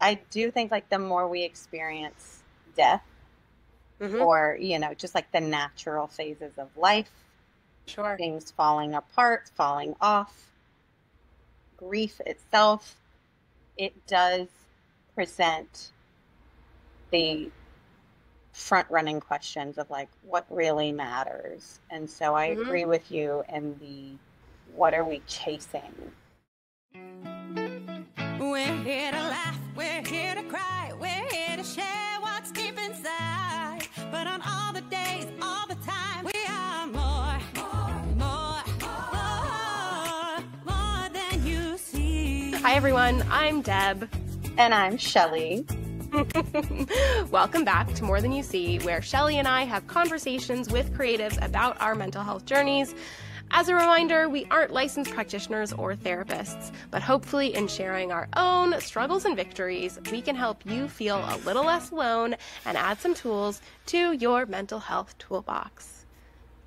I do think like the more we experience death or, you know, just like the natural phases of life, Sure. things falling apart, falling off, grief itself, it does present the front running questions of like what really matters. And so I Mm-hmm. agree with you in the what are we chasing? We're here to laugh, we're here to cry, we're here to share what's deep inside. But on all the days, all the time, we are more than you see. Hi, everyone. I'm Deb. And I'm Shelley. Welcome back to More Than You See, where Shelley and I have conversations with creatives about our mental health journeys. As a reminder, we aren't licensed practitioners or therapists, but hopefully in sharing our own struggles and victories, we can help you feel a little less alone and add some tools to your mental health toolbox.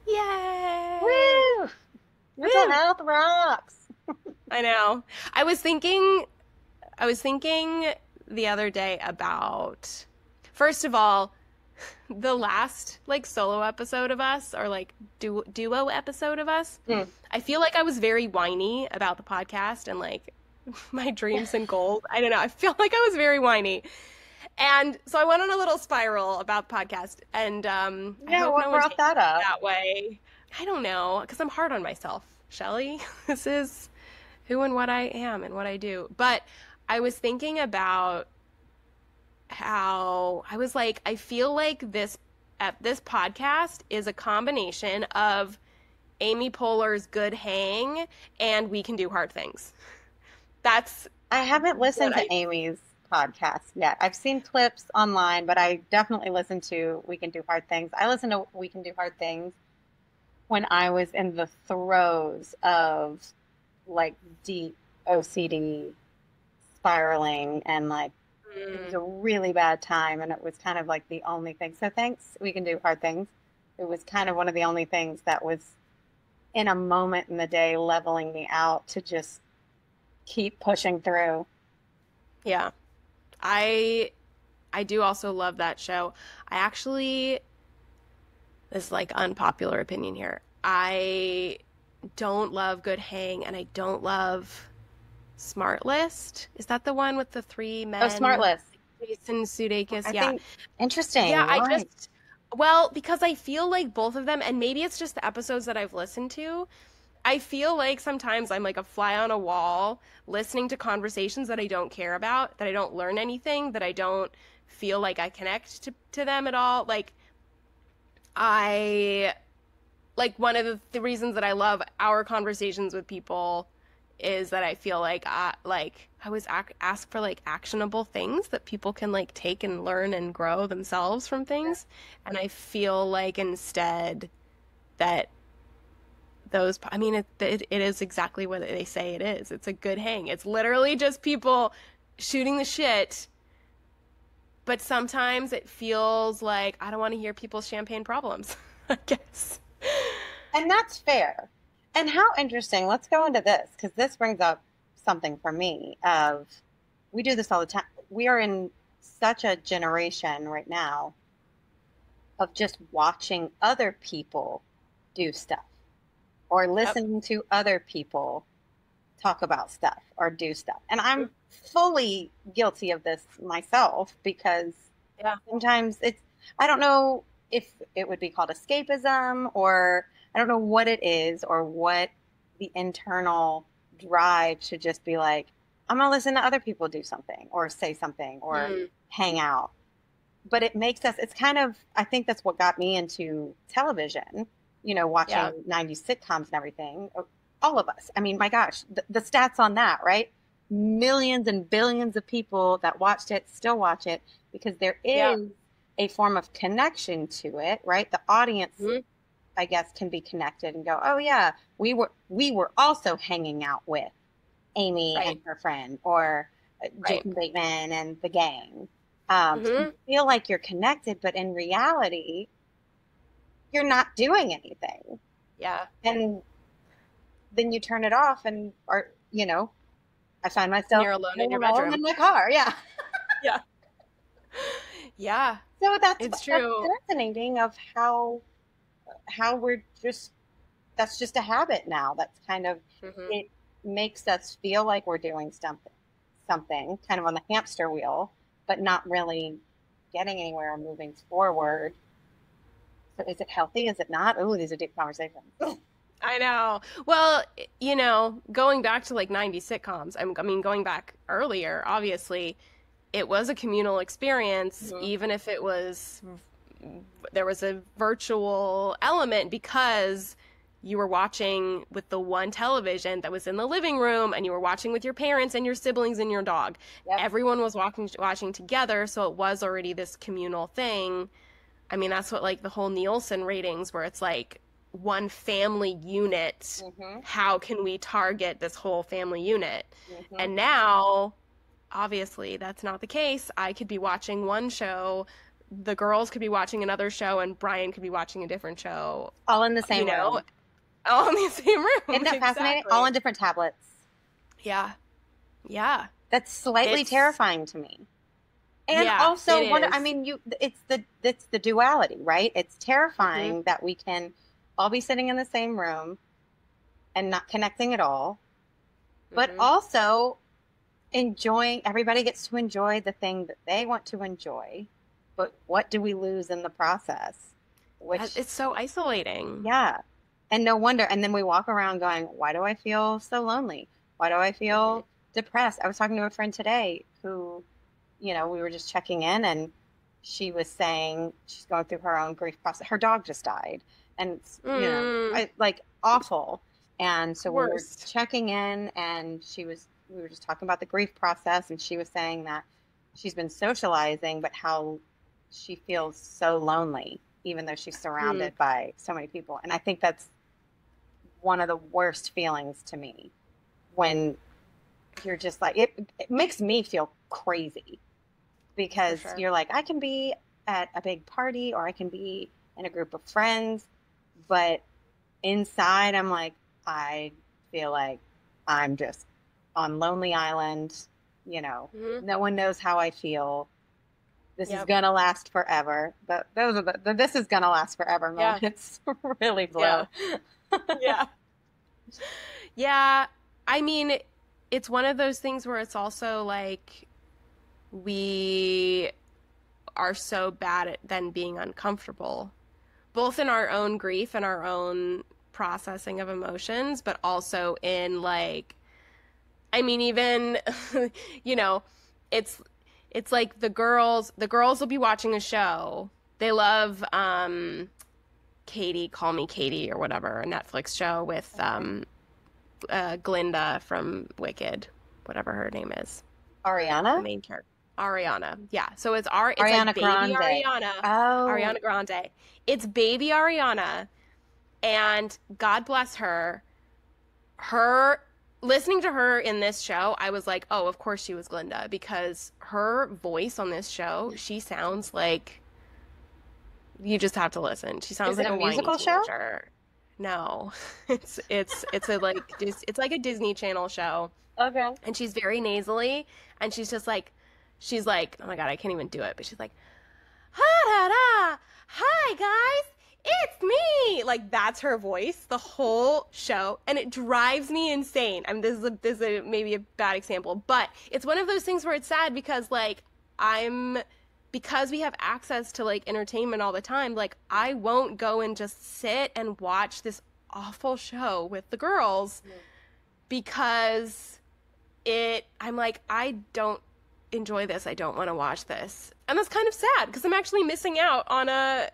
Yay! Woo! Mental health rocks. I know. I was thinking the other day about, first of all, the last like solo episode of us, or like duo episode of us. I feel like I was very whiny about the podcast and like my dreams and goals. I don't know. I feel like I was very whiny. And so I went on a little spiral about the podcast, and I hope what no one brought takes that up? it that way. I don't know, because I'm hard on myself, Shelley. This is who and what I am and what I do. But I was thinking about how I was like, I feel like this podcast is a combination of Amy Poehler's Good Hang and We Can Do Hard Things. I haven't listened to Amy's podcast yet. I've seen clips online, but I definitely listened to We Can Do Hard Things. I listened to We Can Do Hard Things when I was in the throes of like deep OCD spiraling and like it was a really bad time, and it was kind of like the only thing. So thanks, We Can Do Hard Things. It was kind of one of the only things that was in a moment in the day leveling me out to just keep pushing through. Yeah. I do also love that show. I actually, this is like unpopular opinion here. I don't love Good Hang, and I don't love Smart List. Is that the one with the three men? Oh, Smart List. Jason Sudeikis. I Yeah. think, interesting. Yeah, Why? well, because I feel like both of them, and maybe it's just the episodes that I've listened to, I feel like sometimes I'm like a fly on a wall listening to conversations that I don't care about, that I don't learn anything, that I don't feel like I connect to them at all. Like one of the reasons that I love our conversations with people is that I feel like I always ask for like actionable things that people can like take and learn and grow themselves from things. And I feel like instead that those, I mean, it is exactly what they say it is. It's a good hang. It's literally just people shooting the shit. But sometimes it feels like I don't want to hear people's champagne problems, I guess. And that's fair. And how interesting. Let's go into this, because this brings up something for me of, we do this all the time. We are in such a generation right now of just watching other people do stuff or listening to other people talk about stuff or do stuff. And I'm fully guilty of this myself, because sometimes I don't know if it would be called escapism, or I don't know what it is, or what the internal drive should just be like, I'm going to listen to other people do something or say something or hang out. But it makes us, it's kind of, I think that's what got me into television, you know, watching 90s sitcoms and everything. All of us. I mean, my gosh, the stats on that, right? Millions and billions of people that watched it still watch it, because there is a form of connection to it, right? The audience, I guess, can be connected and go, oh yeah, we were also hanging out with Amy and her friend, or Jason Bateman and the gang. You feel like you're connected, but in reality, you're not doing anything. Yeah. And then you turn it off, and, or, you know, I find myself you're alone in your bedroom in my car. Yeah. Yeah. Yeah. So It's that's true. fascinating of how we're just, that's just a habit now. That's kind of, Hmm. it makes us feel like we're doing something kind of on the hamster wheel, but not really getting anywhere or moving forward. So is it healthy? Is it not? Oh, these are deep conversations. I know. Well, going back to like 90s sitcoms, I mean, going back earlier, obviously, it was a communal experience, Mhm. even if there was a virtual element because you were watching with the one television that was in the living room and you were watching with your parents and your siblings and your dog. Yep. Everyone was watching together, so it was already this communal thing. I mean, that's what like the whole Nielsen ratings where it's like one family unit. Hmm. How can we target this whole family unit? Hmm. And now obviously that's not the case. I could be watching one show, the girls could be watching another show, and Brian could be watching a different show, All in the you same know, room. all in the same Isn't room. that fascinating? All Exactly. on different tablets. Yeah. Yeah. That's slightly It's, terrifying to me. And yeah, also, it what I is. mean, it's the duality, right? It's Mm-hmm. terrifying that we can all be sitting in the same room and not connecting at all, but Mm-hmm. also enjoying, everybody gets to enjoy the thing that they want to enjoy. But what do we lose in the process? Which, It's so isolating. yeah. And no wonder. And then we walk around going, why do I feel so lonely? Why do I Mm-hmm. feel depressed? I was talking to a friend today who, we were just checking in, and she was saying she's going through her own grief process. Her dog just died, and it's, Mm, like awful. And so we were worst. checking in, and we were just talking about the grief process, and she was saying that she's been socializing, but how she feels so lonely, even though she's Mm, surrounded by so many people. And I think that's one of the worst feelings to me when you're just like, it makes me feel crazy for because sure. you're like, I can be at a big party or I can be in a group of friends, but inside I'm like, I feel like I'm just on Lonely Island, you know, Mm-hmm. no one knows how I feel. This is Yep. gonna last forever. But those are the this is gonna last forever Yeah. moments really blow. Yeah. Yeah. Yeah. I mean, it's one of those things where it's also like we are so bad at then being uncomfortable, both in our own grief and our own processing of emotions, but also in like, I mean, even, you know, it's it's like the girls will be watching a show. They love Katie, Call Me Katie or whatever, a Netflix show with Okay. Glinda from Wicked, whatever her name is, the Ariana? main character. Ariana. Yeah. So it's like Ariana baby Grande. Ariana, Oh, Ariana Grande. It's baby Ariana, and God bless her. Her listening to her in this show, I was like, "Oh, of course she was Glinda," because her voice on this show, she sounds like, you just have to listen. She sounds is it like a a whiny musical show? teenager. No. It's a like it's like a Disney Channel show, Okay. and she's very nasally, and she's like, oh my God, I can't even do it, but she's like, ha da da, hi guys, it's me. Like that's her voice the whole show, and it drives me insane. I mean, this is maybe a bad example, but it's one of those things where it's sad because like I'm because we have access to like entertainment all the time, like I won't go and just sit and watch this awful show with the girls because I'm like, I don't enjoy this. I don't want to watch this. And that's kind of sad because I'm actually missing out on a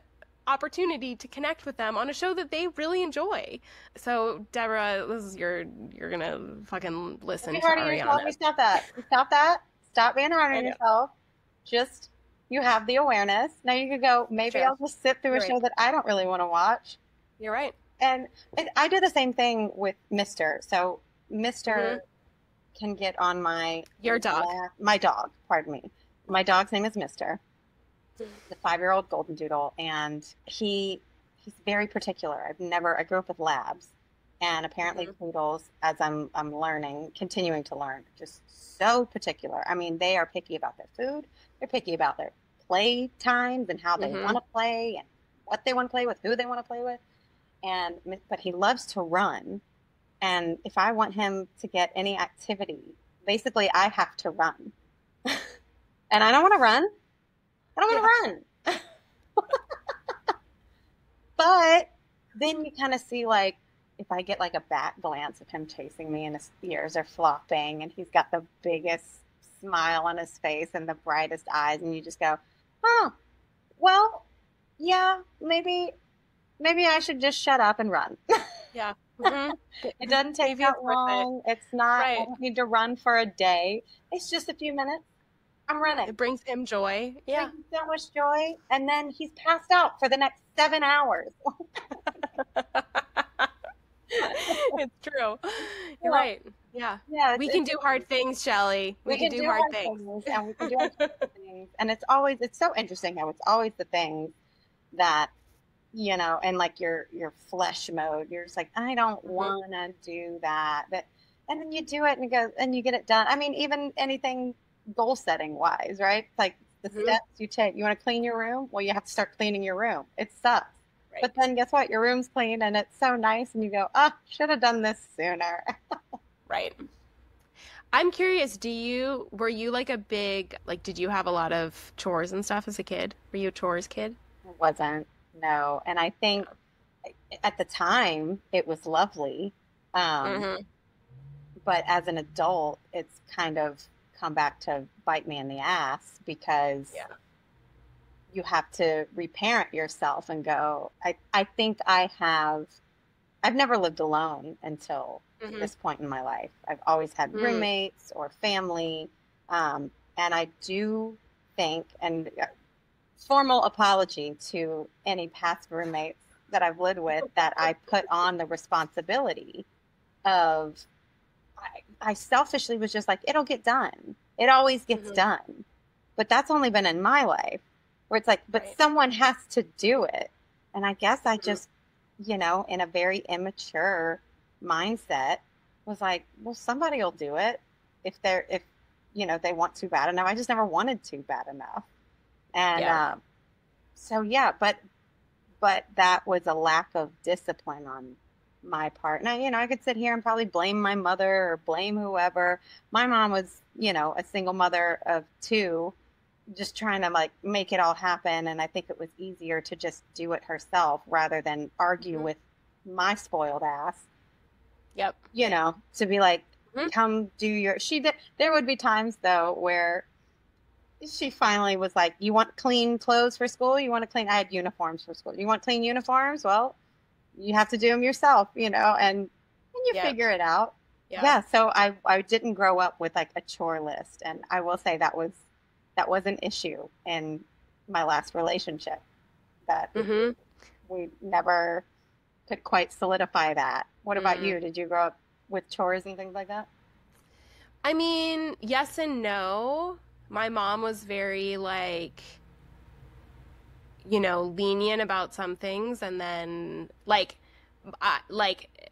opportunity to connect with them on a show that they really enjoy. So, Deborah, this is you're gonna fucking Don't listen be to hard on yourself. You Ariana. stop that. You stop that. Stop being hard I on know. yourself. Just, you have the awareness. Now you could go, It's maybe true. I'll just sit through a You're right. show that I don't really want to watch. You're right. And I do the same thing with Mister. So Mm-hmm. Mister can get on Your dog. my dog, pardon me. My dog's name is Mister. The 5-year-old golden doodle, and he's very particular. I grew up with labs, And apparently Mhm. poodles, as I'm learning, continuing to learn, just so particular. I mean, they are picky about their food. They're picky about their play times and how they want Mhm. to play and what they want to play with, who they want to play with. And but he loves to run. And if I want him to get any activity, basically I have to run. And I don't want to run. I don't Yeah. want to run. But then you kind of see like if I get like a back glance of him chasing me and his ears are flopping and he's got the biggest smile on his face and the brightest eyes and you just go, "Oh, well, yeah, maybe I should just shut up and run." Yeah. Mhm. It doesn't take Maybe it's that worth it. long. It's not, I Right. don't need to run for a day. It's just a few minutes. I'm It running. brings him joy. Yeah. Brings me so much joy. And then he's passed out for the next 7 hours. It's true. You're Well, right. Yeah. yeah, We can do hard things, Shelley. We we can can do do hard hard things. things and we can do uncomfortable things. And it's so interesting how it's always the things that, and like your flesh mode, you're just like, I don't Mhm. want to do that. But, and then you do it and you get it done. I mean, even anything goal setting wise, right? It's like the Mhm. steps you take. You want to clean your room? Well, you have to start cleaning your room. It sucks. Right. But then guess what? Your room's clean and it's so nice and you go, oh, should have done this sooner. Right. I'm curious, were you like a big, like, did you have a lot of chores and stuff as a kid? Were you a chores kid? It wasn't, no. And I think at the time it was lovely. Um, Mm-hmm. but as an adult, it's kind of come back to bite me in the ass because Yeah. you have to reparent yourself and go, I think I've never lived alone until Mm-hmm. this point in my life. I've always had Mm. roommates or family. And I do think, and formal apology to any past roommates that I've lived with, that I put on the responsibility of, I selfishly was just like, it'll get done. It always gets Mm-hmm. done. But that's only been in my life where it's like, but Right. someone has to do it. And I guess I Mm-hmm. just, in a very immature mindset was like, well, somebody will do it if they want to bad enough. I just never wanted to bad enough. And Yeah. so, yeah, but that was a lack of discipline on my part. And I could sit here and probably blame my mother or blame whoever. My mom was, a single mother of two, just trying to like make it all happen. And I think it was easier to just do it herself rather than argue Mm-hmm. with my spoiled ass, Yep. to be like, Mm-hmm. come do she did. There would be times though where she finally was like, you want clean clothes for school? You want to clean? I had uniforms for school. You want clean uniforms? Well, you have to do them yourself, and you Yep. figure it out. Yeah. Yeah. So I didn't grow up with like a chore list. And I will say that was an issue in my last relationship that Mm-hmm. we never could quite solidify that. What about Mm. you? Did you grow up with chores and things like that? I mean, yes and no. My mom was very like, lenient about some things, and then like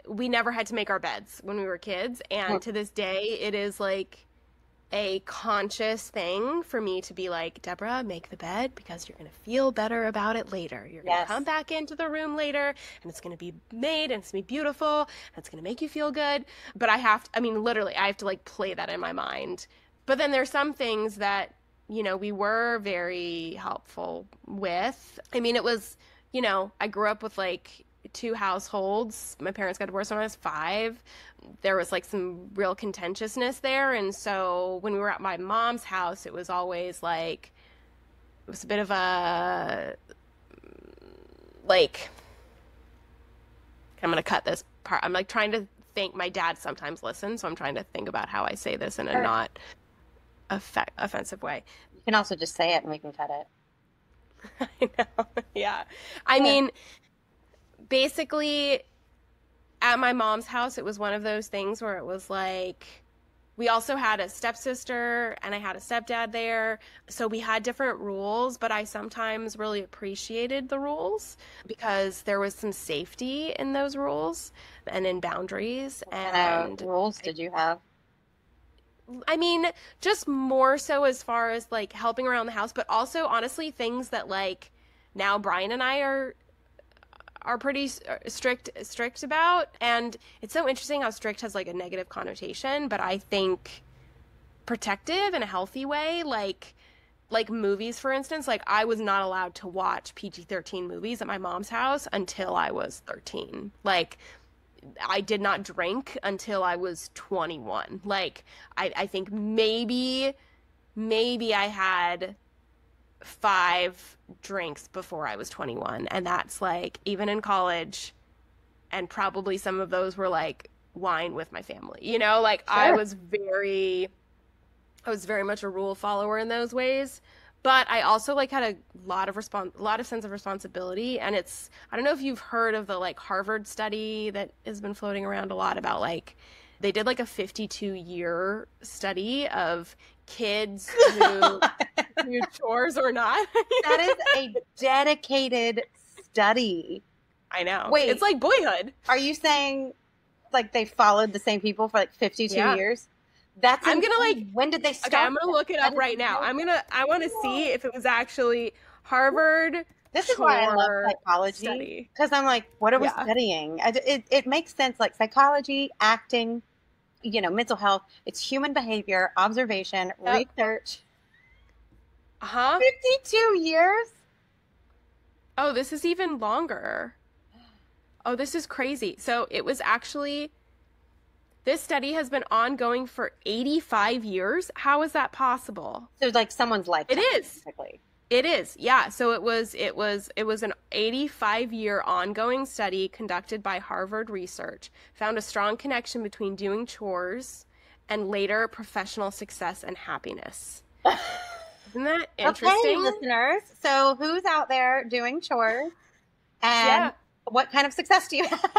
we never had to make our beds when we were kids, and to this day, it is like a conscious thing for me to be like, Deborah, make the bed because you're going to feel better about it later. You're going to Yes. come back into the room later and it's going to be made and it's going to be beautiful and it's going to make you feel good. But literally, I have to like play that in my mind. But then there's some things that, we were very helpful with. I mean, it was, I grew up with like two households. My parents got divorced when I was 5. There was like some real contentiousness there, and so when we were at my mom's house, it was always like it was a bit of a like I'm gonna cut this part. I'm like trying to think. My dad sometimes listens, so I'm trying to think about how I say this in a Sure. not offensive way. You can also just say it and we can cut it. I know. Yeah. I Yeah. mean, basically, at my mom's house, it was one of those things where it was like we also had a stepsister and I had a stepdad there. So we had different rules, but I sometimes really appreciated the rules because there was some safety in those rules and in boundaries. What kind of rules did you have? I mean, just more so as far as like helping around the house, but also honestly things that like now Brian and I are pretty strict about. And it's so interesting how strict has like a negative connotation, but I think protective in a healthy way, like movies, for instance. Like I was not allowed to watch PG-13 movies at my mom's house until I was 13. Like I did not drink until I was 21. Like I think maybe I had 5 drinks before I was 21, and that's like even in college, and probably some of those were like wine with my family, you know, like Sure. I was very much a rule follower in those ways, but I also like had a lot of sense of responsibility. And I don't know if you've heard of the like Harvard study that has been floating around a lot about like they did like a 52-year study of kids who do chores or not. That is a dedicated study. I know. Wait. It's like Boyhood. Are you saying like they followed the same people for like 52 Yeah. years? That's I'm gonna like when did they start? Okay, I'm gonna look it up right now. I want to see if it was actually Harvard. This is why I love psychology, study. because I'm like, what are we Yeah. studying? It makes sense, like psychology, acting, you know, mental health. It's human behavior, observation, Yep. research. 52 years? Oh, this is even longer. Oh, this is crazy. So it was actually, this study has been ongoing for 85 years. How is that possible? So like someone's life. It is. Basically. It is. Yeah. So it was an 85-year ongoing study conducted by Harvard Research, found a strong connection between doing chores and later professional success and happiness. Isn't that interesting? Okay, listeners. So who's out there doing chores? And Yeah. what kind of success do you have?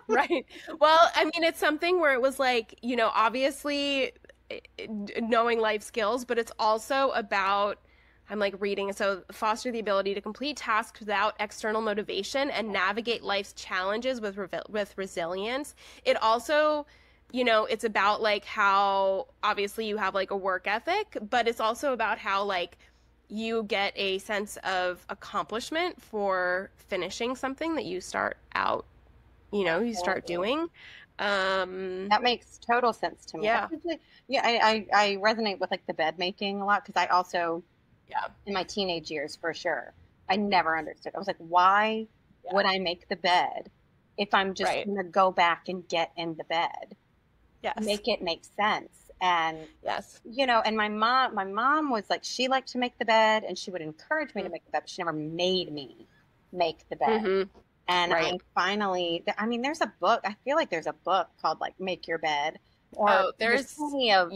Right. Well, I mean, it's something where it was like, you know, obviously knowing life skills, but it's also about, I'm like reading, so foster the ability to complete tasks without external motivation and navigate life's challenges with resilience. It also, you know, it's about like how obviously you have like a work ethic, but it's also about how like you get a sense of accomplishment for finishing something that you start out, you know, you start doing. That makes total sense to me. Yeah. Yeah, I resonate with like the bed making a lot, because I also, Yeah. in my teenage years, for sure, I never understood. I was like, why would I make the bed if I'm just Right. going to go back and get in the bed? Yes. Make it make sense. And, Yes. you know, and my mom was like, she liked to make the bed and she would encourage me to make the bed, but she never made me make the bed. Mhm. And Right. I finally, I mean, there's a book, I feel like there's a book called like Make Your Bed, or Oh, there's plenty of,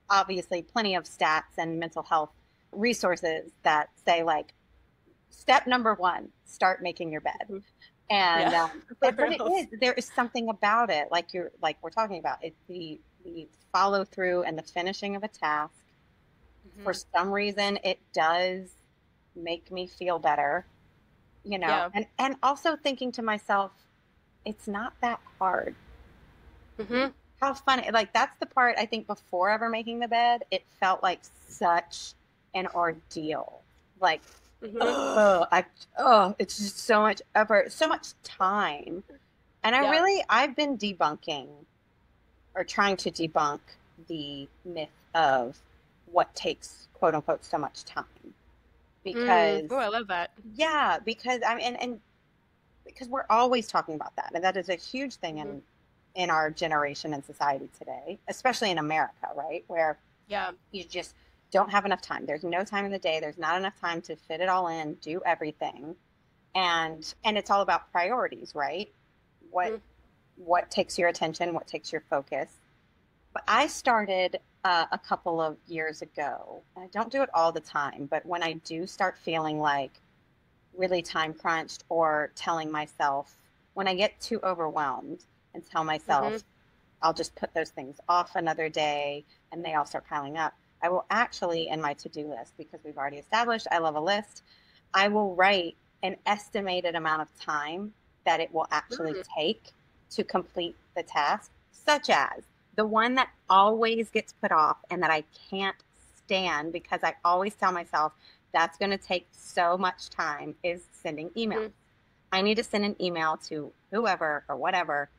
obviously plenty of stats and mental health resources that say like, step number 1, start making your bed. Mhm. And, Yeah. but there is something about it, like we're talking about, it's the follow through and the finishing of a task. For some reason, it does make me feel better, you know, Yeah. and also thinking to myself, it's not that hard. Mhm. How fun. Like, that's the part, I think, before ever making the bed, it felt like such an ordeal. Like, Mhm. it's just so much effort, so much time. And I've been debunking or trying to debunk the myth of what takes, quote unquote, so much time. Because, Oh, I love that. yeah, because and because we're always talking about that. And that is a huge thing in our generation and society today, especially in America, right? Where Yeah. you just don't have enough time. There's no time in the day. There's not enough time to fit it all in, do everything. And it's all about priorities, right? What takes your attention, what takes your focus. But I started a couple of years ago. I don't do it all the time, but when I do start feeling like really time crunched, or telling myself, when I get too overwhelmed and tell myself, I'll just put those things off another day and they all start piling up. I will actually, in my to-do list, because we've already established I love a list, I will write an estimated amount of time that it will actually take to complete the task, such as the one that always gets put off and that I can't stand because I always tell myself that's going to take so much time is sending emails. I need to send an email to whoever or whatever,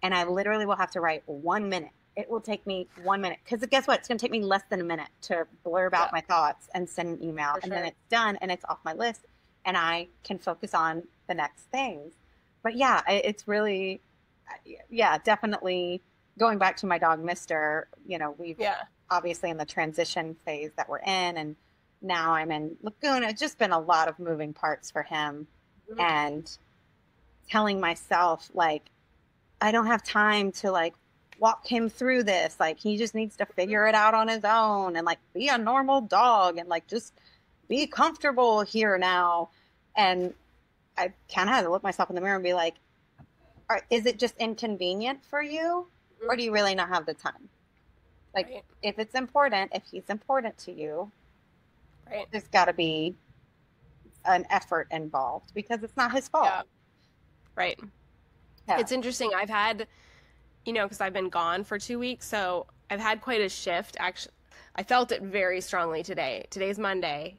and I literally will have to write 1 minute. It will take me 1 minute because guess what? It's going to take me less than a minute to blurb out my thoughts and send an email, and then it's done and it's off my list, and I can focus on the next things. But yeah, it's really, definitely going back to my dog, Mister. You know, we've obviously in the transition phase that we're in, and now I'm in Laguna. It's just been a lot of moving parts for him, and telling myself like I don't have time to like walk him through this. Like he just needs to figure it out on his own and like be a normal dog and like just be comfortable here now. And I kind of had to look myself in the mirror and be like, is it just inconvenient for you? Or do you really not have the time? Like if it's important, if he's important to you, there's got to be an effort involved because it's not his fault. Yeah. Right. Yeah. It's interesting. I've had, because I've been gone for 2 weeks, so I've had quite a shift. Actually, I felt it very strongly today. Today's Monday.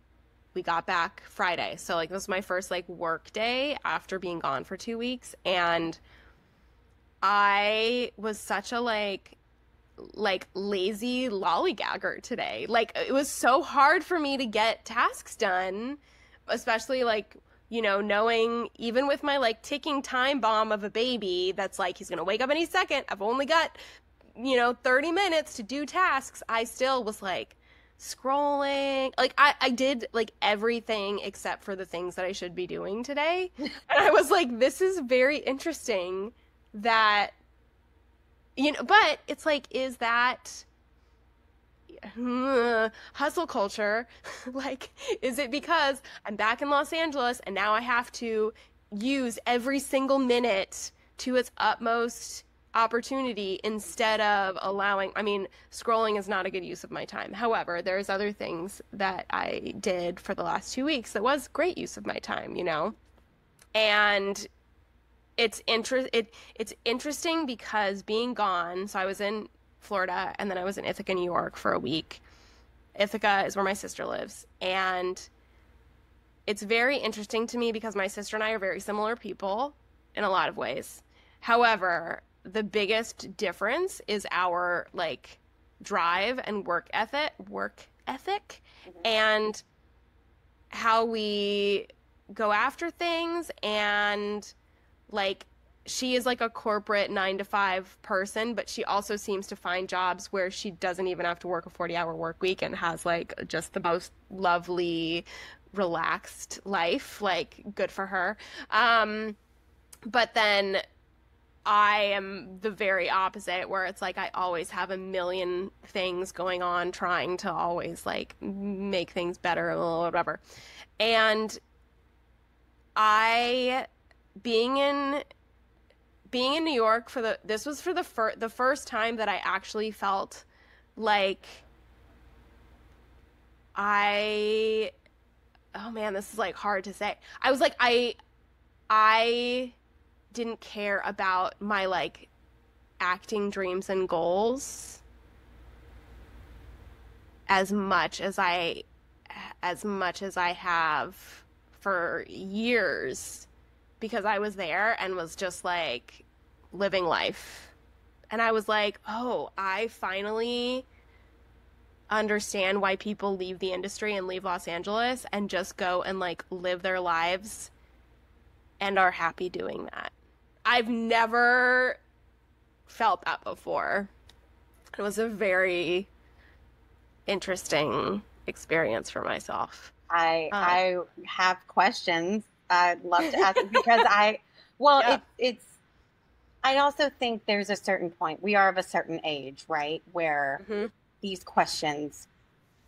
We got back Friday. So like this was my first like work day after being gone for 2 weeks. And I was such a like lazy lollygagger today. Like it was so hard for me to get tasks done, especially like, knowing even with my like ticking time bomb of a baby that's like, he's going to wake up any second. I've only got, 30 minutes to do tasks. I still was like scrolling. Like I did like everything except for the things that I should be doing today. And I was like, this is very interesting that, but it's like, is that hustle culture? Like, is it because I'm back in Los Angeles and now I have to use every single minute to its utmost opportunity instead of scrolling is not a good use of my time. However, there's other things that I did for the last 2 weeks that was great use of my time, and it's interesting because being gone, so I was in Florida and then I was in Ithaca, New York for a week. Ithaca is where my sister lives, and it's very interesting to me because my sister and I are very similar people in a lot of ways. However, the biggest difference is our like drive and work ethic and how we go after things. And like she is like a corporate 9-to-5 person, but she also seems to find jobs where she doesn't even have to work a 40-hour work week and has like just the most lovely, relaxed life. Like, good for her. But then I am the very opposite, where it's like I always have a million things going on, trying to always like make things better, whatever. And being in New York this was for the first time that I actually felt like oh man, this is like hard to say. I was like, I didn't care about my like acting dreams and goals as much as I have for years, because I was there and was just like living life. And I was like, oh, I finally understand why people leave the industry and leave Los Angeles and just go and like live their lives and are happy doing that. I've never felt that before. It was a very interesting experience for myself. I have questions I'd love to ask because I also think there's a certain point. We are of a certain age, right, where these questions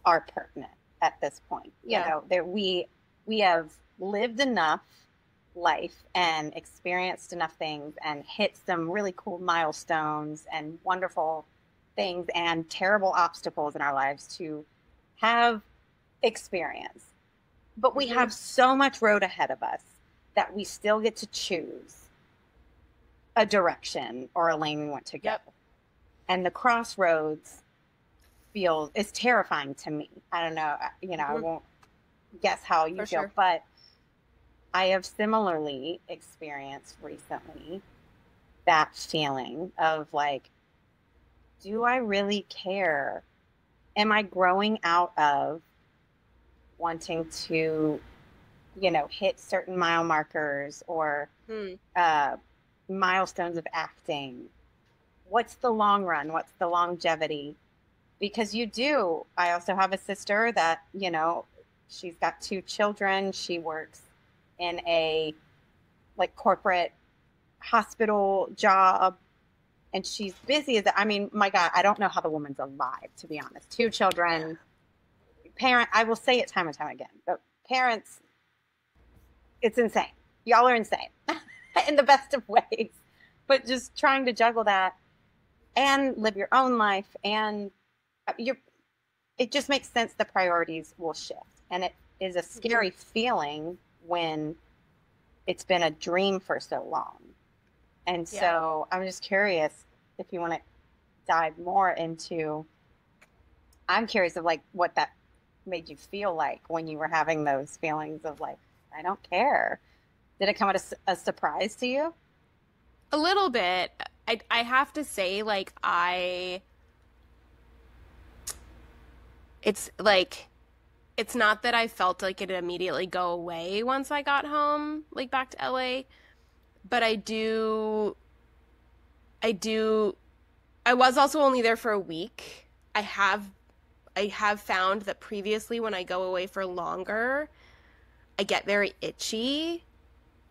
are pertinent at this point. You know, that we have lived enough life and experienced enough things and hit some really cool milestones and wonderful things and terrible obstacles in our lives to have experience. But we have so much road ahead of us that we still get to choose a direction or a lane we want to go. Yep. And the crossroads is terrifying to me. I don't know, I won't guess how you For feel, sure. but I have similarly experienced recently that feeling of like, do I really care? Am I growing out of wanting to, hit certain mile markers or milestones of acting? What's the long run? What's the longevity? Because I also have a sister that, she's got 2 children. She works in a like corporate hospital job and she's busy as I mean, my God, I don't know how the woman's alive, to be honest. 2 children, I will say it time and time again, but parents, it's insane. Y'all are insane in the best of ways, but just trying to juggle that and live your own life. And it just makes sense. The priorities will shift. And it is a scary feeling when it's been a dream for so long. And so I'm just curious if you want to dive more into, I'm curious of like what that made you feel like when you were having those feelings of like, I don't care. Did it come as a surprise to you? A little bit. I have to say, like, it's like, it's not that I felt like it'd immediately go away once I got home, like back to LA, but I was also only there for a week. I have found that previously when I go away for longer, I get very itchy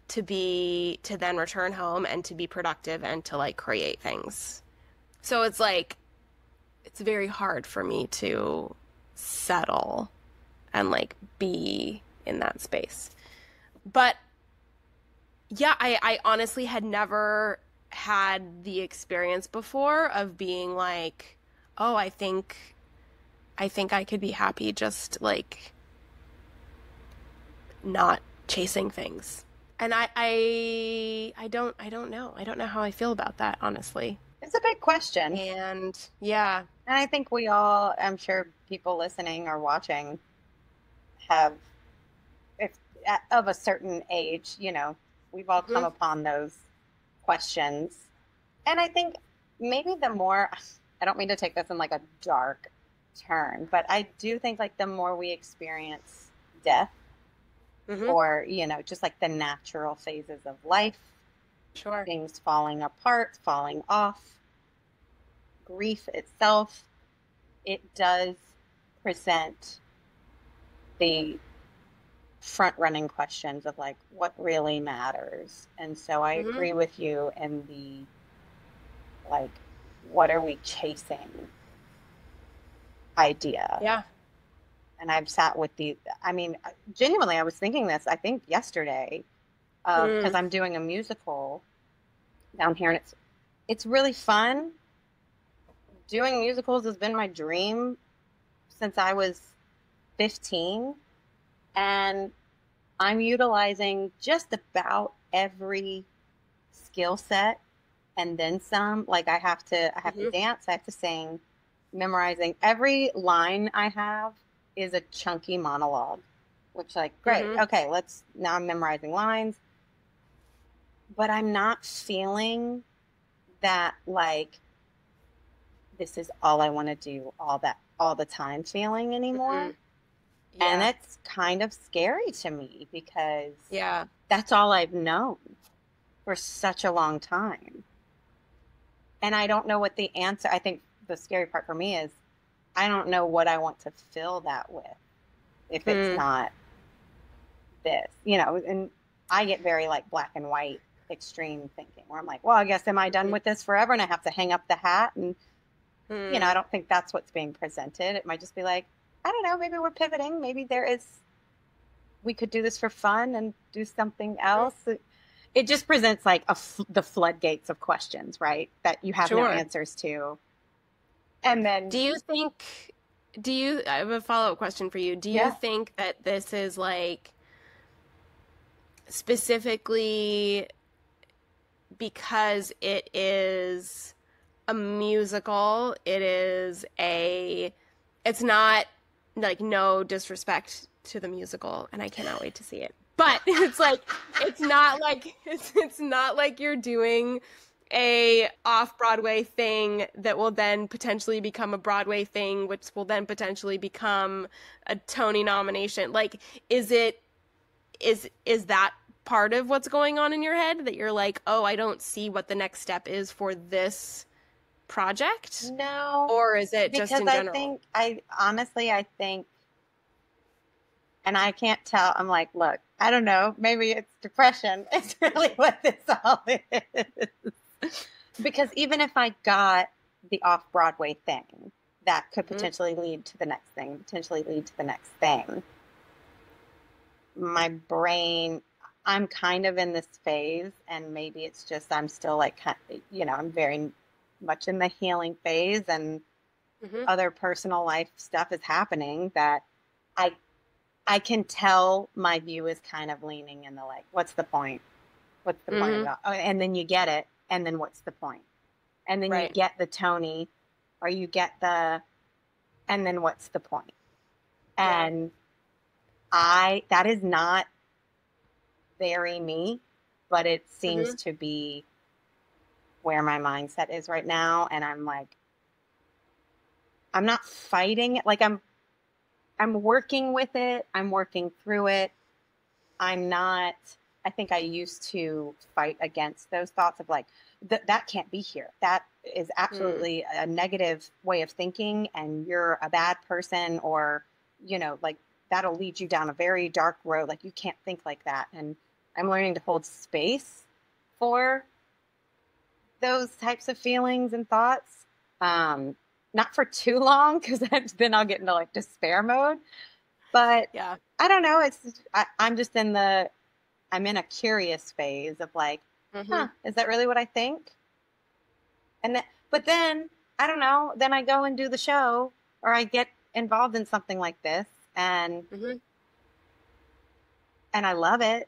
to then return home and to be productive and to like create things. So it's like, it's very hard for me to settle and like be in that space. But yeah, I honestly had never had the experience before of being like, oh, I think I could be happy just like not chasing things. And I don't know. I don't know how I feel about that, honestly. It's a big question. And yeah. And I think we all, I'm sure people listening or watching have, if of a certain age, we've all come upon those questions. And I think maybe the more, I don't mean to take this in like a dark turn, but I do think like the more we experience death, or, just like the natural phases of life, Sure. Things falling apart, falling off, grief itself, it does present the front-running questions of like what really matters. And so I agree with you in the like, what are we chasing idea. Yeah. And I've sat with genuinely, I was thinking this, I think yesterday, because I'm doing a musical down here, and it's really fun. Doing musicals has been my dream since I was 15, and I'm utilizing just about every skill set and then some. Like I have to dance, I have to sing, memorizing every line I have is a chunky monologue, which like, great. Okay. Now I'm memorizing lines, but I'm not feeling that like, this is all I want to do all the time feeling anymore. Yeah. And it's kind of scary to me because that's all I've known for such a long time. And I don't know what the answer, I think the scary part for me is I don't know what I want to fill that with if it's not this, and I get very like black and white extreme thinking where I'm like, well, I guess am I done with this forever and I have to hang up the hat? And, I don't think that's what's being presented. It might just be like, I don't know, maybe we're pivoting. Maybe there is we could do this for fun and do something else. It just presents like the floodgates of questions, right? That you have no Sure. answers to. And then, I have a follow-up question for you. Do you yeah, think that this is like specifically because it is a musical, it's not like, no disrespect to the musical, and I cannot wait to see it. But it's like, it's not like you're doing a off-Broadway thing that will then potentially become a Broadway thing, which will then potentially become a Tony nomination. Like, is that part of what's going on in your head, that you're like, oh, I don't see what the next step is for this project? no, Or is it just in general? I think, and I can't tell. I'm like, look, I don't know. Maybe it's depression. It's really what this all is. Because even if I got the off-Broadway thing, that could potentially lead to the next thing, potentially lead to the next thing. My brain, I'm kind of in this phase, and maybe it's just I'm still like, I'm very much in the healing phase, and other personal life stuff is happening that I can tell my view is kind of leaning in the like, what's the point? What's the point of it? Oh, and then you get it, and then what's the point? And then you get the Tony, or you get the, and then what's the point? And that is not very me, but it seems to be where my mindset is right now. And I'm like, I'm not fighting it. Like I'm working with it. I'm working through it. I think I used to fight against those thoughts of like, that can't be here. That is absolutely a negative way of thinking, and you're a bad person, or, like that'll lead you down a very dark road. Like you can't think like that. And I'm learning to hold space for those types of feelings and thoughts. Not for too long, because then I'll get into like despair mode. But I don't know. I'm in a curious phase of like, is that really what I think? But then I don't know. Then I go and do the show, or I get involved in something like this, and I love it,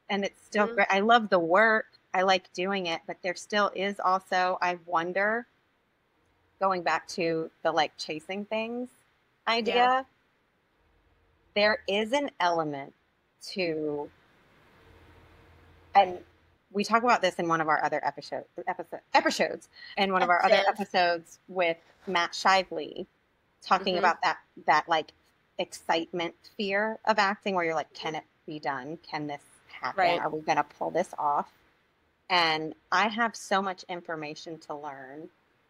and it's still great. I love the work. I like doing it, but there still is also, I wonder, going back to the like chasing things idea, there is an element to, and we talk about this in one of our other episodes, and one of our other episodes with Matt Shively, talking about that like excitement fear of acting, where you're like, can it be done? Can this happen? Right. Are we going to pull this off? And I have so much information to learn.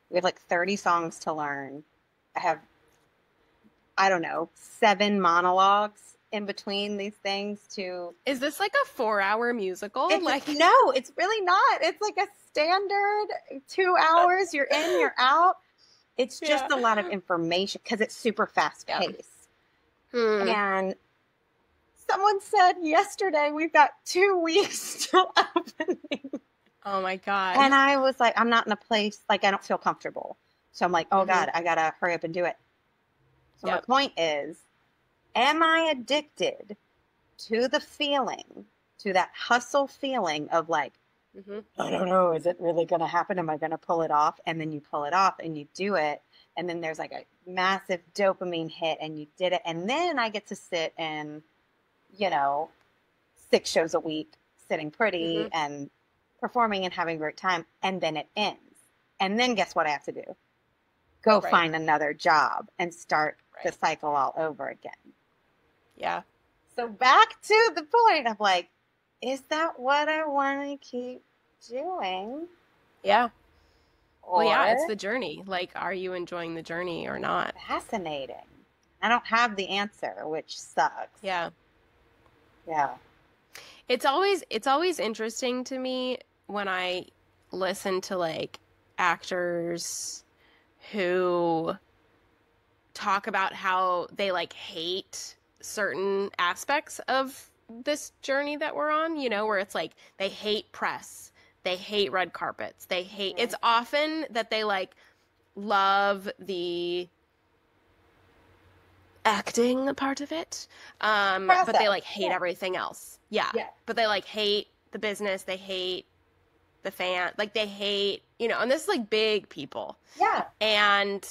We have like 30 songs to learn. I have, I don't know, 7 monologues in between these things to... Is this like a 4-hour musical? No, it's really not. It's like a standard 2 hours. You're in, you're out. It's just a lot of information because it's super fast paced. And someone said yesterday, we've got 2 weeks till opening. Oh my God. And I was like, I'm not in a place, like I don't feel comfortable. So I'm like, oh God, I got to hurry up and do it. So my point is, am I addicted to the feeling, to that hustle feeling of like, I don't know, is it really going to happen? Am I going to pull it off? And then you pull it off and you do it. And then there's like a massive dopamine hit and you did it. And then I get to sit in, 6 shows a week, sitting pretty and performing and having a great time. And then it ends. And then guess what I have to do? Go find another job and start the cycle all over again. Yeah. So back to the point of like, is that what I want to keep doing? Yeah. Or, well, yeah, it's the journey. Like, are you enjoying the journey or not? Fascinating. I don't have the answer, which sucks. Yeah. Yeah. It's always interesting to me when I listen to like actors who talk about how they like hate certain aspects of this journey that we're on, you know, where it's like they hate press, they hate red carpets, they hate, it's often that they like love the acting part of it, but they like hate everything else. Yeah. But they like hate the business, they hate the fan, like they hate, you know, and this is like big people. Yeah. And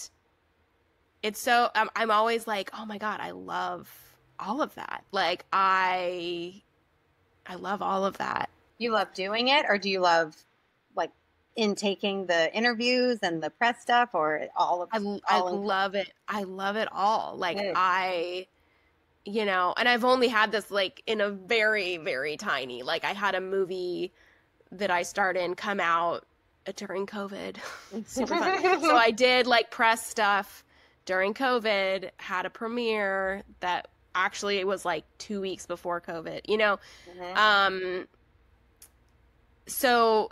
it's so, I'm always like, oh my God, I love all of that. Like I love all of that. You love doing it, or do you love like intaking the interviews and the press stuff, or all of I love it. I love it all. Like you know, and I've only had this like in a very, very tiny, like I had a movie that I starred in come out during COVID. Super fun. So I did like press stuff during COVID, had a premiere that actually it was like 2 weeks before COVID, you know? So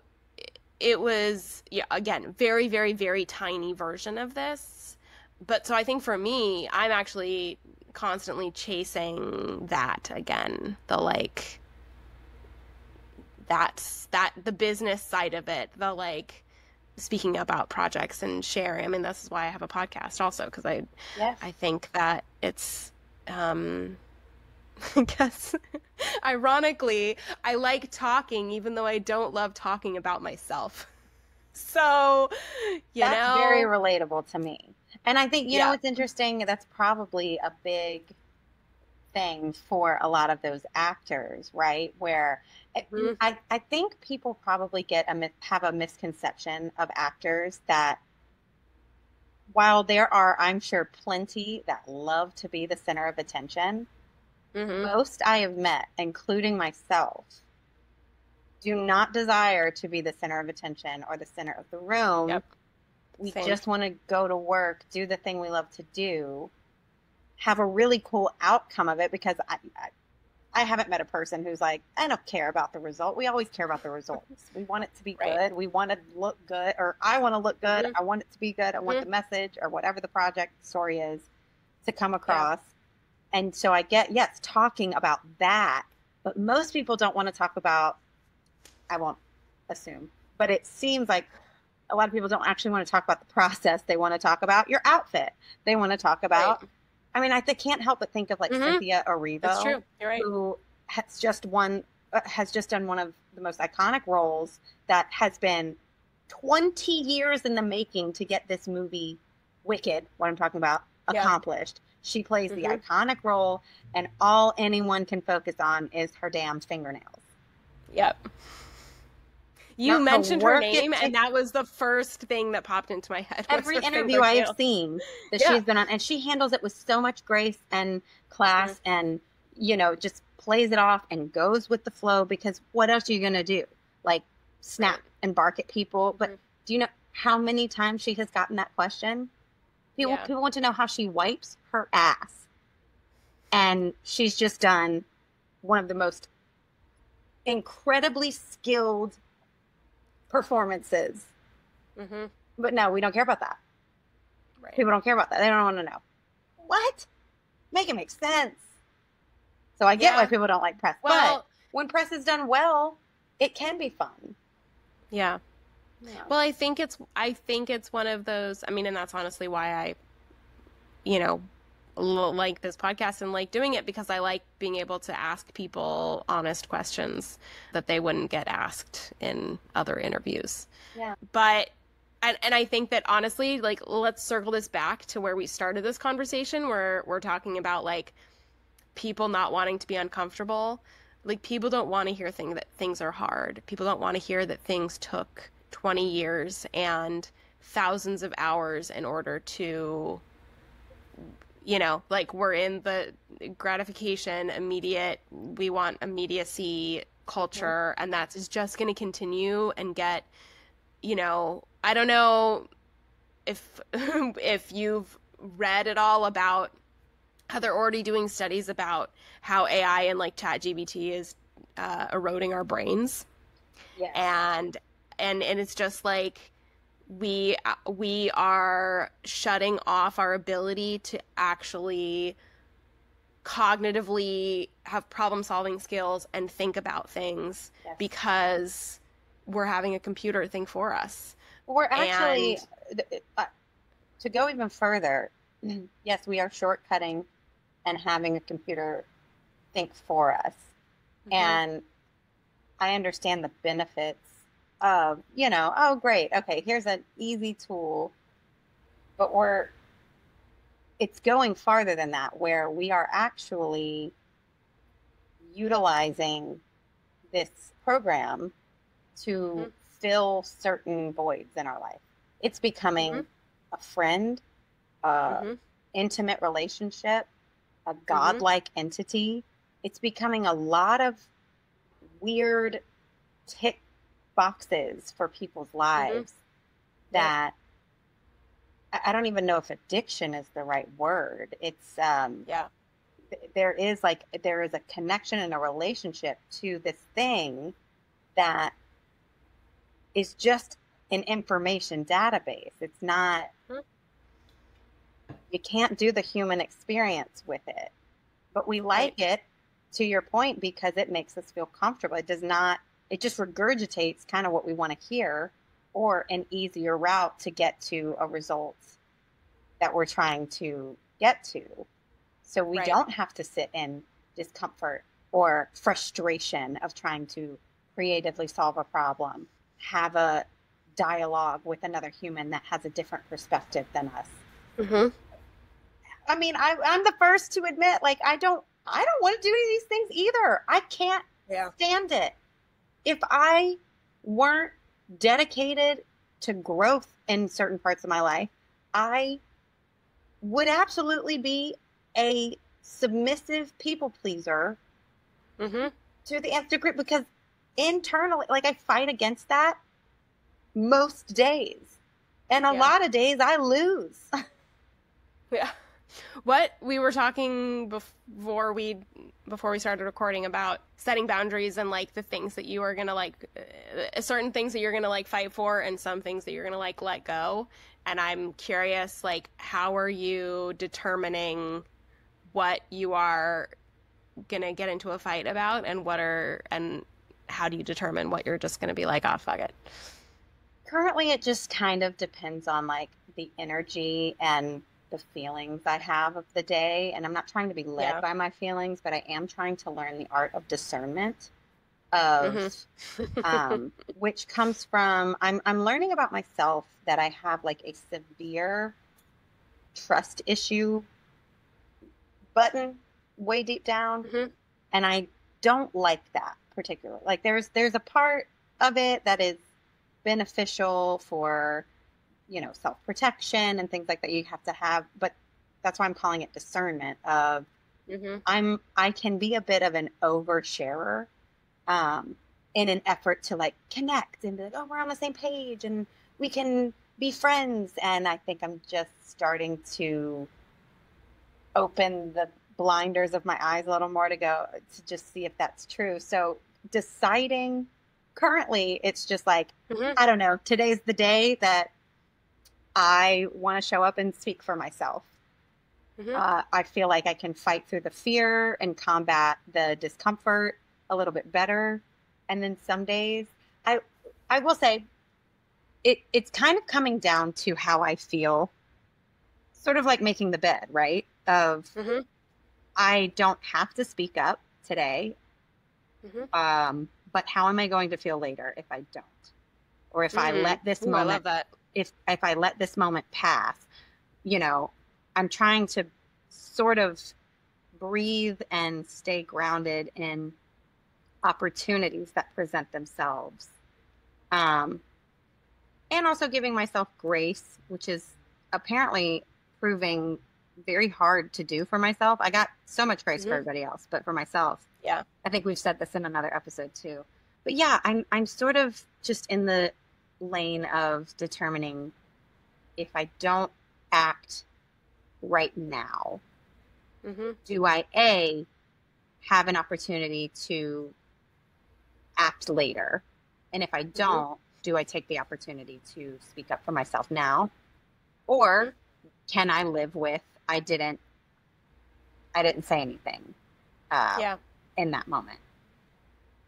it was, yeah, again, very, very, very tiny version of this. But so I think for me, I'm actually constantly chasing that again, the like, that the business side of it, the like speaking about projects and sharing. I mean, this is why I have a podcast also, because I think that it's, I guess, ironically, I like talking, even though I don't love talking about myself. So, that's very relatable to me. And I think, you know, it's interesting. That's probably a big thing for a lot of those actors, right? Where I think people probably have a misconception of actors that while there are, I'm sure, plenty that love to be the center of attention, most I have met, including myself, do not desire to be the center of attention or the center of the room. We just want to go to work, do the thing we love to do, have a really cool outcome of it, because I haven't met a person who's like, I don't care about the result. We always care about the results. We want it to be good. We want to look good, or I want to look good. I want it to be good. I want the message or whatever the project story is to come across. And so I get, yes, talking about that, but most people don't want to talk about, I won't assume, but it seems like a lot of people don't actually want to talk about the process. They want to talk about your outfit. They want to talk about, I mean, I can't help but think of like Cynthia Erivo, that's true. You're right. Who has just done one of the most iconic roles that has been 20 years in the making to get this movie, Wicked, what I'm talking about, accomplished. She plays the iconic role, and all anyone can focus on is her damn fingernails. Yep. You mentioned her name, and that was the first thing that popped into my head. Every interview I have seen that she's been on, and she handles it with so much grace and class, and, you know, just plays it off and goes with the flow, because what else are you going to do? Like, snap and bark at people? But do you know how many times she has gotten that question? People want to know how she wipes her ass. And she's just done one of the most incredibly skilled performances. But no, we don't care about that. People don't care about that. They don't want to know. What? Make it make sense. So I get why people don't like press. Well, but when press is done well, it can be fun. Yeah. Well, I think it's one of those, I mean, and that's honestly why I, you know, like this podcast and like doing it, because I like being able to ask people honest questions that they wouldn't get asked in other interviews. Yeah. But, and I think that honestly, like, let's circle this back to where we started this conversation, where we're talking about like people not wanting to be uncomfortable. Like, people don't want to hear that things are hard. People don't want to hear that things took 20 years and thousands of hours in order to, you know, like, we're in the gratification, immediate, we want immediacy culture, and that's just going to continue and get, you know, I don't know if if you've read at all about how they're already doing studies about how AI and like ChatGPT is eroding our brains. Yes. And it's just like we are shutting off our ability to actually cognitively have problem solving skills and think about things Yes. because we're having a computer think for us. We're actually, to go even further, yes, we are shortcutting and having a computer think for us. Mm-hmm. And I understand the benefits of, oh, great. Okay, here's an easy tool. But it's going farther than that, where we are actually utilizing this program to fill certain voids in our life. It's becoming a friend, intimate relationship, a godlike entity. It's becoming a lot of weird tick boxes for people's lives that I don't even know if addiction is the right word. It's there is a connection and a relationship to this thing that is just an information database. It's not, you can't do the human experience with it, but we like it, to your point, because it makes us feel comfortable. It just regurgitates kind of what we want to hear, or an easier route to get to a result that we're trying to get to. So we don't have to sit in discomfort or frustration of trying to creatively solve a problem, have a dialogue with another human that has a different perspective than us. I mean, I'm the first to admit, like, I don't want to do any of these things either. I can't stand it. If I weren't dedicated to growth in certain parts of my life, I would absolutely be a submissive people pleaser to the nth degree, because internally, like, I fight against that most days, and a lot of days I lose. What we were talking before we started recording about setting boundaries and like the things that you are gonna like, certain things that you're gonna like fight for, and some things that you're gonna like let go. And I'm curious, like, how are you determining what you are gonna get into a fight about, and how do you determine what you're just gonna be like, oh, fuck it? Currently, it just kind of depends on like the energy and the feelings I have of the day. And I'm not trying to be led by my feelings, but I am trying to learn the art of discernment of which comes from, I'm learning about myself that I have like a severe trust issue button way deep down. And I don't like that particularly. Like there's a part of it that is beneficial for, self-protection and things like that you have to have, but that's why I'm calling it discernment of I can be a bit of an oversharer in an effort to like connect and be like, oh, we're on the same page and we can be friends. And I think I'm just starting to open the blinders of my eyes a little more to just see if that's true. So deciding currently, it's just like, I don't know, today's the day that I want to show up and speak for myself. I feel like I can fight through the fear and combat the discomfort a little bit better. And then some days, I will say, it's kind of coming down to how I feel, sort of like making the bed, right? Of I don't have to speak up today, but how am I going to feel later if I don't? Or if I let this moment, I love that. If I let this moment pass, I'm trying to sort of breathe and stay grounded in opportunities that present themselves. And also giving myself grace, which is apparently proving very hard to do for myself. I got so much grace for everybody else, but for myself, I think we've said this in another episode too. But yeah, I'm sort of just in the lane of determining if I don't act right now, do I have an opportunity to act later? And if I don't, do I take the opportunity to speak up for myself now? Or can I live with, I didn't I didn't say anything Yeah. in that moment.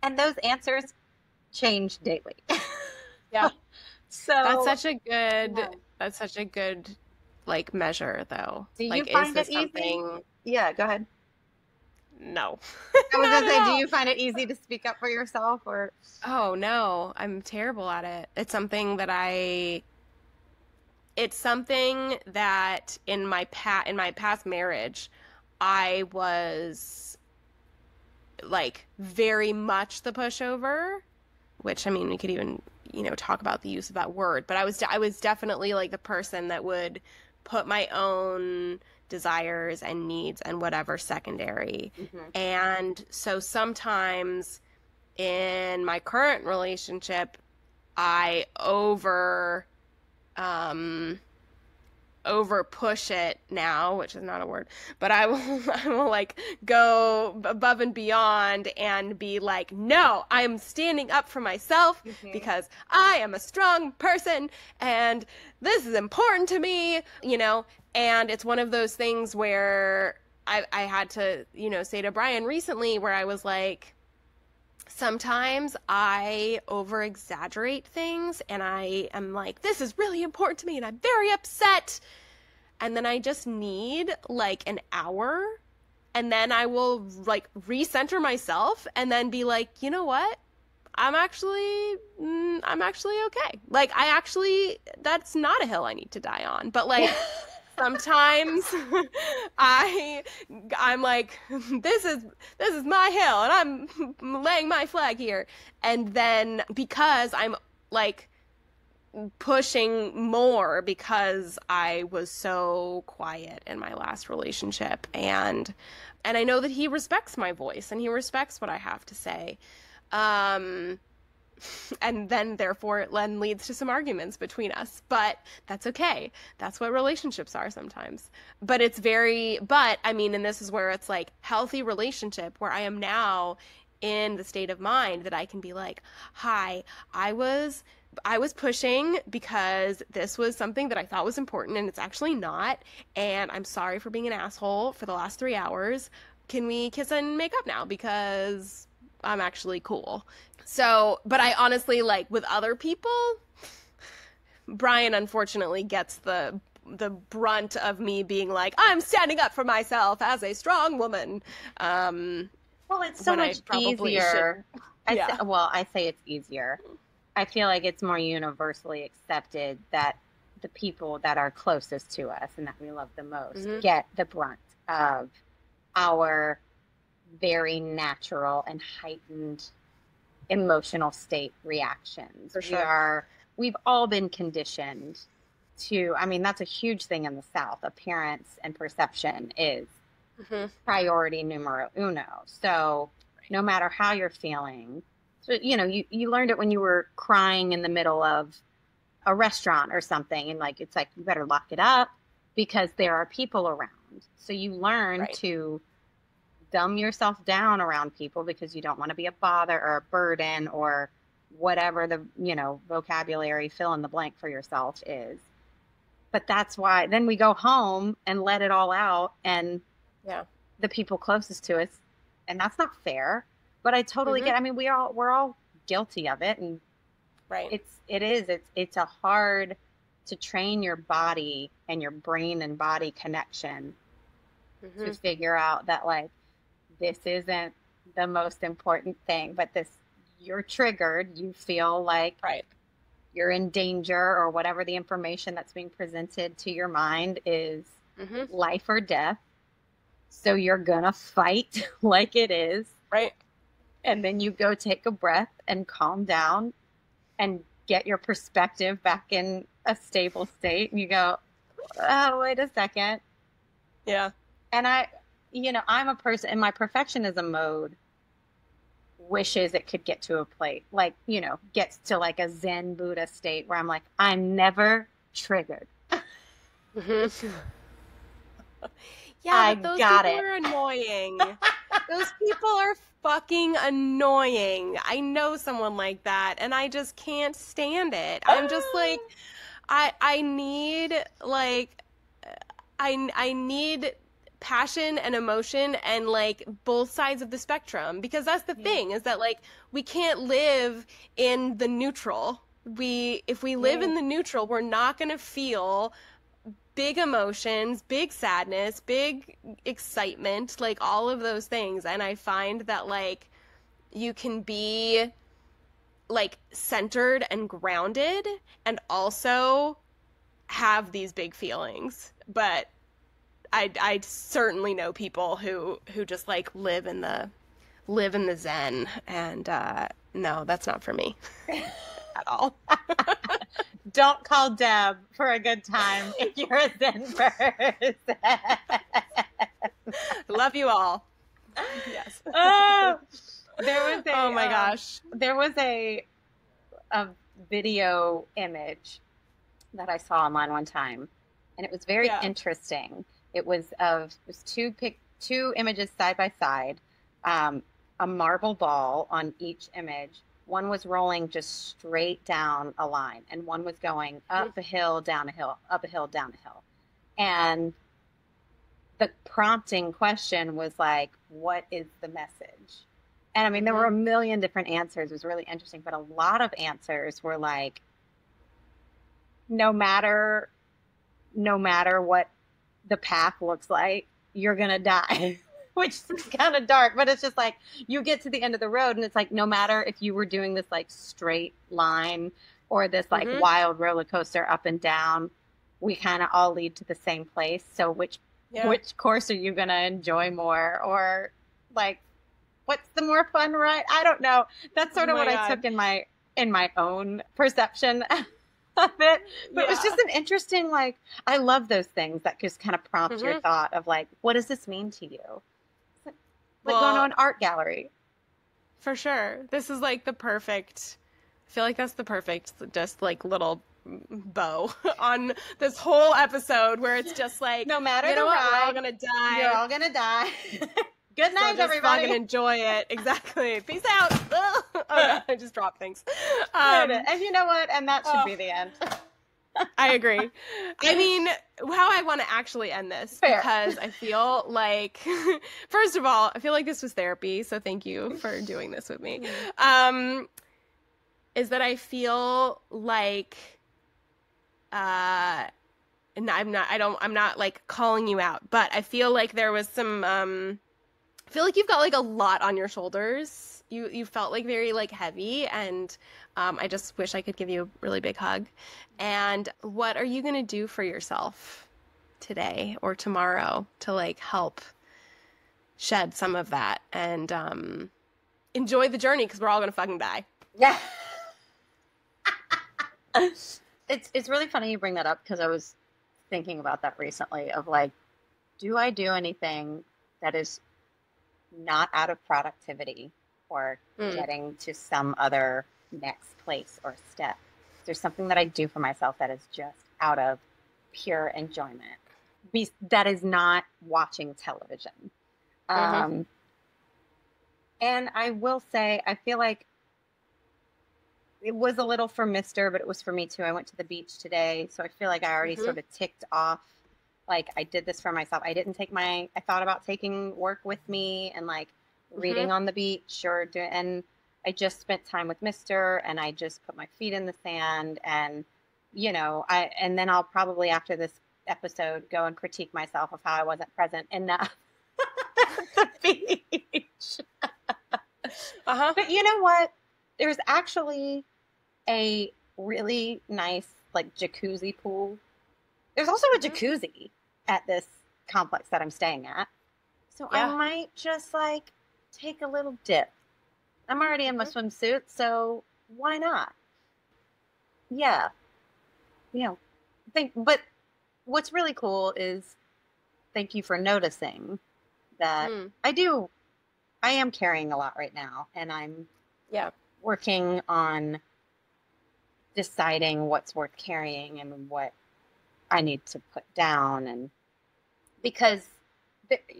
And those answers change daily. Yeah. So yeah. That's such a good like measure though. Do you Like, is find it this easy? something? Yeah, go ahead. No. I was Not gonna at say, do all. you find it easy to speak up for yourself or? Oh no, I'm terrible at it. It's something that in my past marriage, I was like very much the pushover, which I mean, we could even, talk about the use of that word, but I was definitely like the person that would put my own desires and needs and whatever secondary. Mhm. And so sometimes in my current relationship, I um over push it now, which is not a word, but I will like go above and beyond and be like, no, I'm standing up for myself Mhm. because I am a strong person and this is important to me, and it's one of those things where I had to, say to Brian recently where I was like, sometimes I over exaggerate things and I am like, this is really important to me and I'm very upset. And then I just need like an hour and then I will like recenter myself and then be like, you know what? I'm actually okay. Like that's not a hill I need to die on. But like sometimes I I'm like this is my hill and I'm laying my flag here. And then because I'm like pushing more because I was so quiet in my last relationship and I know that he respects my voice and he respects what I have to say. Um and then therefore it then leads to some arguments between us, but that's okay. That's what relationships are sometimes. But I mean, and this is where it's like healthy relationship where I am now in the state of mind that I can be like, hi, I was pushing because this was something that I thought was important and it's actually not, and I'm sorry for being an asshole for the last 3 hours. Can we kiss and make up now because I'm actually cool? So, but I honestly, like, with other people, Brian unfortunately gets the brunt of me being like, I'm standing up for myself as a strong woman. Well, it's so when I much probably easier. should. Yeah. I say it's easier. I feel like it's more universally accepted that the people that are closest to us and that we love the most Mhm. get the brunt of our very natural and heightened emotional state reactions. For sure. We've all been conditioned to, I mean, that's a huge thing in the South. Appearance and perception is Mhm. priority numero uno. So no matter how you're feeling, so, you learned it when you were crying in the middle of a restaurant or something. And like, it's like, you better lock it up because there are people around. So you learn Right. to dumb yourself down around people because you don't want to be a bother or a burden or whatever the, vocabulary fill in the blank for yourself is. But that's why then we go home and let it all out and Yeah. the people closest to us, and that's not fair. But I totally Mhm. get. I mean, we're all guilty of it, and Right. it's a hard to train your body and your brain and body connection to Mhm. figure out that like this isn't the most important thing, but you're triggered. You feel like Right. you're in danger or whatever the information that's being presented to your mind is Mhm. life or death. So you're going to fight like it is. Right. And then you go take a breath and calm down and get your perspective back in a stable state. And you go, oh, wait a second. Yeah. And I'm a person in my perfectionism mode wishes it could get to a place like, gets to like a Zen Buddha state where I'm like, I'm never triggered. Mhm. Yeah, I but those got people it. are annoying. Those people are fucking annoying. I know someone like that, and I just can't stand it. I'm just like, I need like, I need passion and emotion and like both sides of the spectrum, because that's the thing, is that like we can't live in the neutral. If we live in the neutral, we're not going to feel big emotions, big sadness, big excitement, like all of those things. And I find that like you can be like centered and grounded and also have these big feelings. But I certainly know people who just like live in the zen, and no, that's not for me at all. Don't call Deb for a good time if you're a Zen person. Love you all. Yes. Oh, oh my gosh. There was a video image that I saw online one time, and it was very interesting. It was two images side by side, a marble ball on each image. One was rolling just straight down a line, and one was going up a hill, down a hill, up a hill, down a hill. And the prompting question was like, what is the message? And I mean, there were a million different answers. It was really interesting, but a lot of answers were like, no matter what the path looks like, you're going to die. Which is kind of dark, but it's just like you get to the end of the road and it's like, no matter if you were doing this like straight line or this like wild roller coaster up and down, we kind of all lead to the same place. So which course are you going to enjoy more, or like, what's the more fun ride? I don't know. That's sort of what I took in my own perception of it. But it was just an interesting, like, I love those things that just kind of prompt your thought of like, what does this mean to you? Like going to an art gallery. For sure. This is like the perfect, I feel like that's the perfect just like little bow on this whole episode, where it's just like, no matter you know the what, ride, we're all gonna die. You're all gonna die. Good night, so everybody. Fucking enjoy it. Exactly. Peace out. Oh God, I just dropped things. And you know what? And that should be the end. I agree. I mean, how I want to actually end this, because I feel like, first of all, I feel like this was therapy, so thank you for doing this with me. Is that I feel like, and I'm not like calling you out, but I feel like there was some, I feel like you've got like a lot on your shoulders. You felt like very like heavy, and I just wish I could give you a really big hug. And what are you going to do for yourself today or tomorrow to like help shed some of that and enjoy the journey, because we're all going to fucking die. Yeah. It's really funny you bring that up, because I was thinking about that recently of like, do I do anything that is not out of productivity or getting to some other next place or step? There's something that I do for myself that is just out of pure enjoyment. That is not watching television. And I will say, I feel like it was a little for Mister, but it was for me too. I went to the beach today, so I feel like I already sort of ticked off. Like, I did this for myself. I thought about taking work with me and like reading on the beach and I just spent time with Mister, and I just put my feet in the sand, and and then I'll probably after this episode go and critique myself of how I wasn't present enough at the beach. But you know what? There's actually a really nice like jacuzzi pool. There's also a jacuzzi at this complex that I'm staying at. So I might just like take a little dip. I'm already in my swimsuit, so why not? Yeah. But what's really cool is, thank you for noticing that I am carrying a lot right now, and I'm working on deciding what's worth carrying and what I need to put down. And because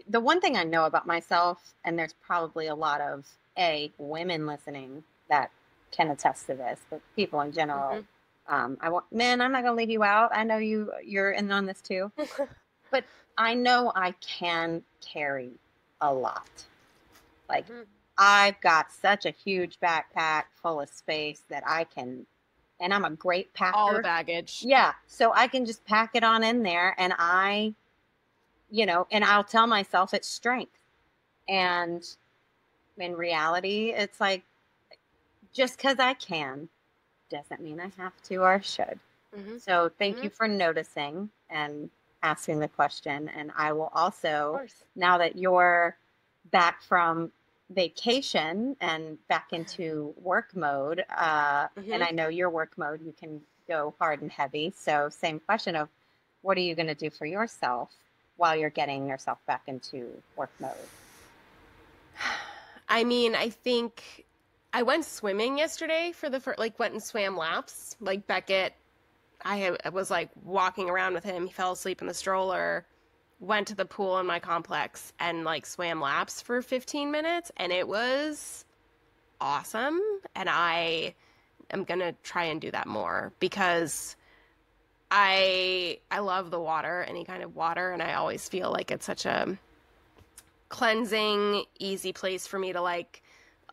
the one thing I know about myself, and there's probably a lot of women listening that can attest to this, but people in general, men, I'm not going to leave you out. I know you're in on this too. But I know I can carry a lot. Like, I've got such a huge backpack full of space that I can, and I'm a great packer. All the baggage. Yeah. So I can just pack it on in there, and and I'll tell myself it's strength. And in reality, it's like, just because I can doesn't mean I have to or should. So thank you for noticing and asking the question. And I will also, now that you're back from vacation and back into work mode, and I know your work mode, you can go hard and heavy. So same question of, what are you going to do for yourself while you're getting yourself back into work mode? I mean, I think I went swimming yesterday for the first, like, went and swam laps. Like, Beckett, I was like walking around with him. He fell asleep in the stroller, went to the pool in my complex and like swam laps for 15 minutes. And it was awesome. And I am going to try and do that more because I love the water, any kind of water. And I always feel like it's such a cleansing, easy place for me to like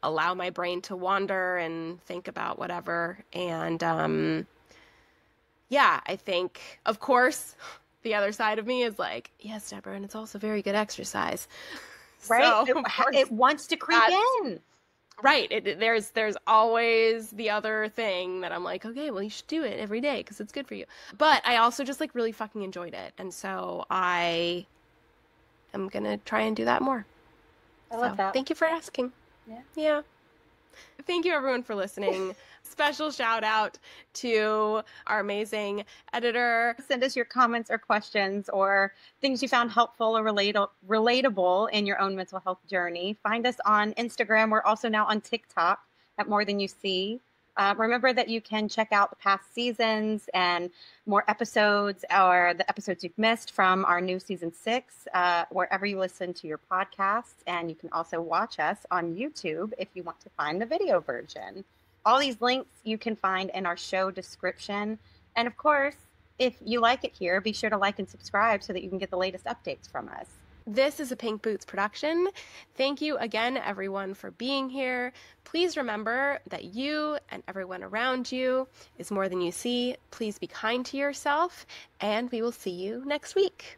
allow my brain to wander and think about whatever. And yeah, I think, of course, the other side of me is like, yes, Deborah, and it's also very good exercise. Right? So, it wants to creep in. Right. There's always the other thing that I'm like, okay, well, you should do it every day because it's good for you. But I also just like really fucking enjoyed it. And so I am going to try and do that more. I love that. Thank you for asking. Yeah. Thank you, everyone, for listening. Special shout out to our amazing editor. Send us your comments or questions or things you found helpful or relatable in your own mental health journey. Find us on Instagram. We're also now on TikTok at More Than You See. Remember that you can check out the past seasons and more episodes or the episodes you've missed from our new season 6, wherever you listen to your podcasts. And you can also watch us on YouTube if you want to find the video version. All these links you can find in our show description. And of course, if you like it here, be sure to like and subscribe so that you can get the latest updates from us. This is a Pink Boots production. Thank you again, everyone, for being here. Please remember that you and everyone around you is more than you see. Please be kind to yourself, and we will see you next week.